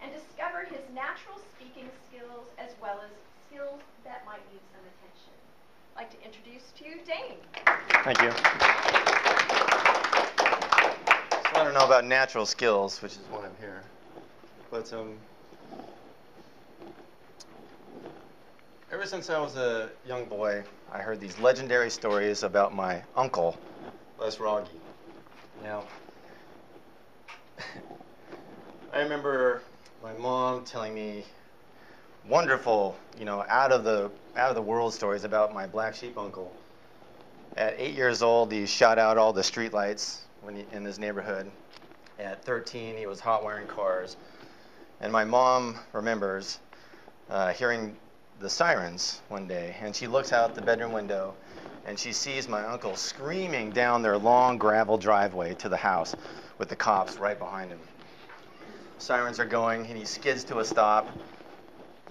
and discover his natural speaking skills as well as skills that might need some attention. I'd like to introduce to you Dane. Thank you. So I don't know about natural skills, which is why I'm here. But ever since I was a young boy, I heard these legendary stories about my uncle, Les Rogge. Now, I remember my mom telling me wonderful, out of the world stories about my black sheep uncle. At 8 years old, he shot out all the street lights in his neighborhood. At 13, he was hot wiring cars. And my mom remembers hearing the sirens one day, and she looks out the bedroom window, and she sees my uncle screaming down their long gravel driveway to the house with the cops right behind him. Sirens are going, and he skids to a stop.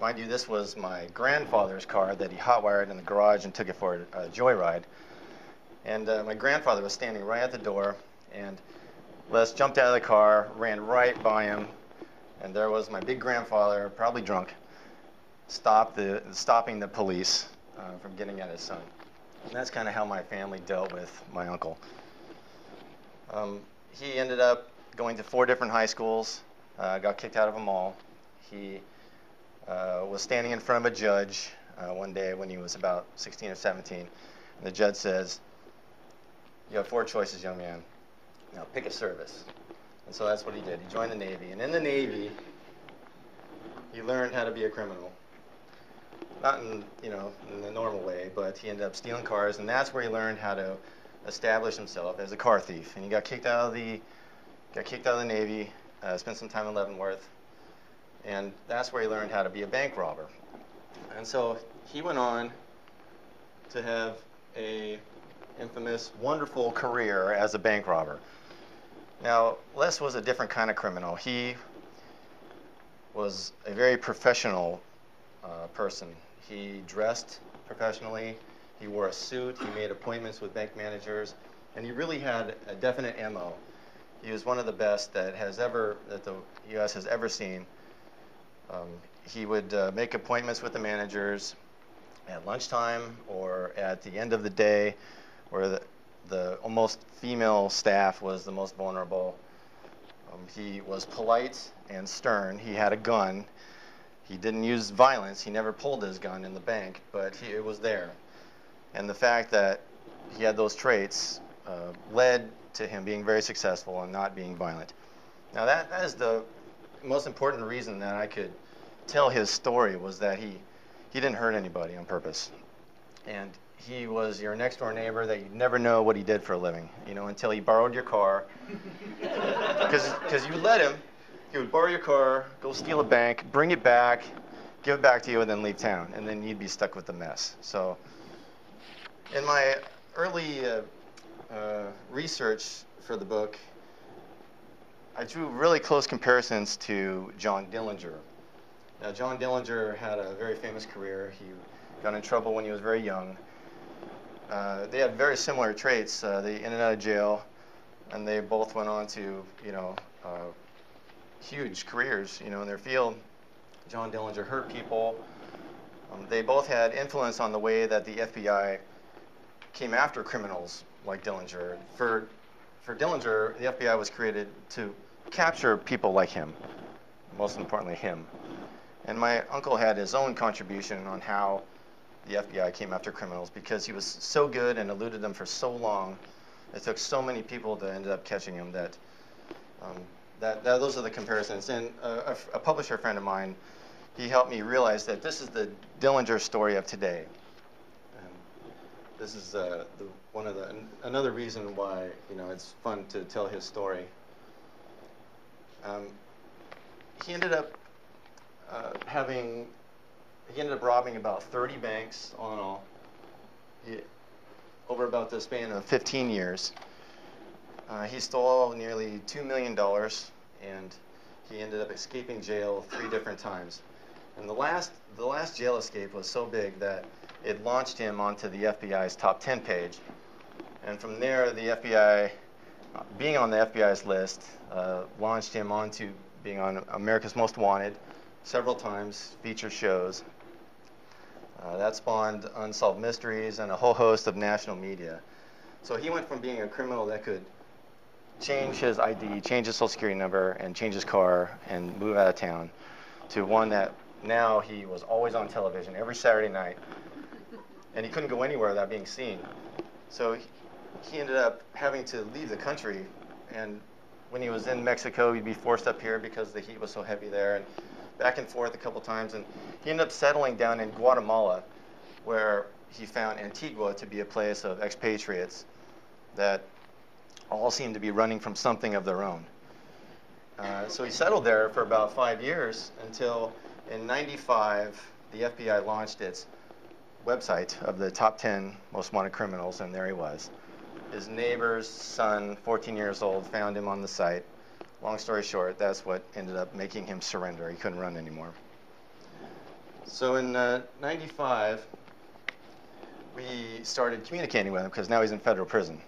Mind you, this was my grandfather's car that he hot-wired in the garage and took it for a joyride. And my grandfather was standing right at the door, and Les jumped out of the car, ran right by him, and there was my big grandfather, probably drunk, stopping the police from getting at his son. And that's kind of how my family dealt with my uncle. He ended up going to 4 different high schools, got kicked out of them all. He was standing in front of a judge one day when he was about 16 or 17. And the judge says, "You have 4 choices, young man. Now pick a service." And so that's what he did. He joined the Navy. And in the Navy, he learned how to be a criminal. Not in the normal way, but he ended up stealing cars, and that's where he learned how to establish himself as a car thief. And he got kicked out of the Navy, spent some time in Leavenworth, and that's where he learned how to be a bank robber. And so he went on to have a infamous, wonderful career as a bank robber. Now, Les was a different kind of criminal. He was a very professional person. He dressed professionally. He wore a suit. He made appointments with bank managers, and he really had a definite MO. He was one of the best that the U.S. has ever seen. He would make appointments with the managers at lunchtime or at the end of the day, where the almost female staff was the most vulnerable. He was polite and stern. He had a gun. He didn't use violence. He never pulled his gun in the bank, but it was there. And the fact that he had those traits led to him being very successful and not being violent. Now that is the most important reason that I could tell his story, was that he didn't hurt anybody on purpose. And he was your next door neighbor that you'd never know what he did for a living, until he borrowed your car. Because you let him. He would borrow your car, go steal a bank, bring it back, give it back to you, and then leave town. And then you'd be stuck with the mess. So in my early research for the book, I drew really close comparisons to John Dillinger. Now, John Dillinger had a very famous career. He got in trouble when he was very young. They had very similar traits. They in and out of jail, and they both went on to, huge careers, in their field. John Dillinger hurt people. They both had influence on the way that the FBI came after criminals like Dillinger. For Dillinger, the FBI was created to capture people like him, most importantly him. And my uncle had his own contribution on how the FBI came after criminals, because he was so good and eluded them for so long. It took so many people to end up catching him that those are the comparisons. And a publisher friend of mine, he helped me realize that this is the Dillinger story of today. And this is another reason why it's fun to tell his story. He ended up robbing about 30 banks all in all, over about the span of 15 years. He stole nearly $2 million, and he ended up escaping jail 3 different times. And the last jail escape was so big that it launched him onto the FBI's top 10 page. And from there, the FBI, being on the FBI's list, launched him onto being on America's Most Wanted several times, feature shows. That spawned Unsolved Mysteries and a whole host of national media. So he went from being a criminal that could change his ID, change his social security number, and change his car and move out of town, to one that now he was always on television every Saturday night, and he couldn't go anywhere without being seen. So he ended up having to leave the country, and when he was in Mexico, he'd be forced up here because the heat was so heavy there, and back and forth a couple times, and he ended up settling down in Guatemala, where he found Antigua to be a place of expatriates that all seemed to be running from something of their own. So he settled there for about 5 years until in '95, the FBI launched its website of the top 10 most wanted criminals, and there he was. His neighbor's son, 14 years old, found him on the site. Long story short, that's what ended up making him surrender. He couldn't run anymore. So in '95, we started communicating with him because now he's in federal prison.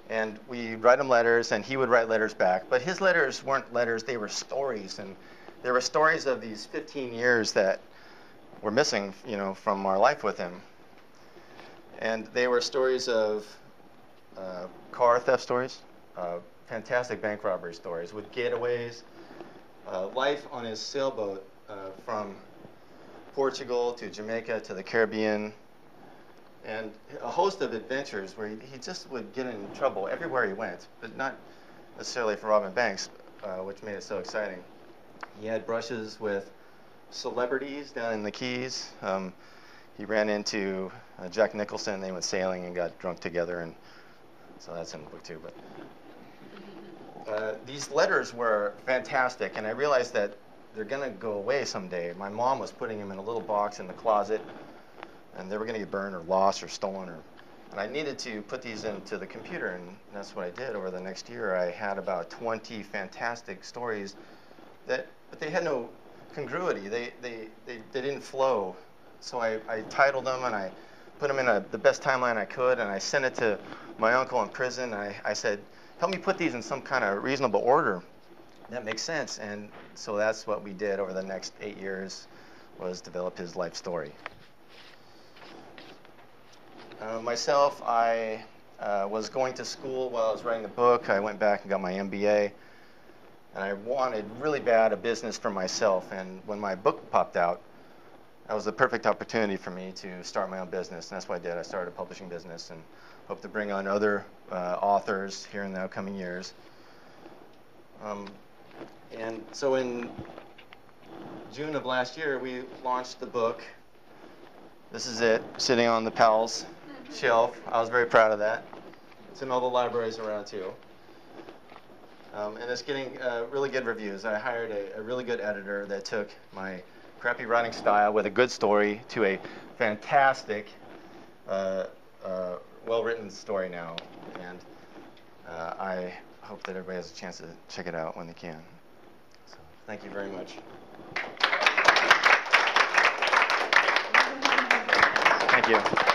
And we write him letters, and he would write letters back. But his letters weren't letters, they were stories. And there were stories of these 15 years that were missing, from our life with him. And they were stories of car theft stories, fantastic bank robbery stories with getaways, life on his sailboat from Portugal to Jamaica to the Caribbean, and a host of adventures where he just would get in trouble everywhere he went, but not necessarily for robbing banks, which made it so exciting. He had brushes with celebrities down in the Keys. He ran into Jack Nicholson. They went sailing and got drunk together, and so that's in the book too. But these letters were fantastic, and I realized that they're going to go away someday. My mom was putting them in a little box in the closet, and they were going to get burned or lost or stolen. And I needed to put these into the computer, and that's what I did. Over the next year, I had about 20 fantastic stories but they had no congruity. They didn't flow. So I titled them, and I put them in the best timeline I could, and I sent it to my uncle in prison. I said, help me put these in some kind of reasonable order that makes sense. And so that's what we did over the next 8 years, was develop his life story. Myself, I was going to school while I was writing the book. I went back and got my MBA, and I wanted really bad a business for myself. And when my book popped out, that was the perfect opportunity for me to start my own business, and that's what I did. I started a publishing business and hope to bring on other authors here in the upcoming years. And so in June of last year, we launched the book. This is it, sitting on the Powell's shelf. I was very proud of that. It's in all the libraries around too. And it's getting really good reviews. I hired a really good editor that took my crappy writing style with a good story to a fantastic, well-written story now. And I hope that everybody has a chance to check it out when they can. So, thank you very much. Thank you.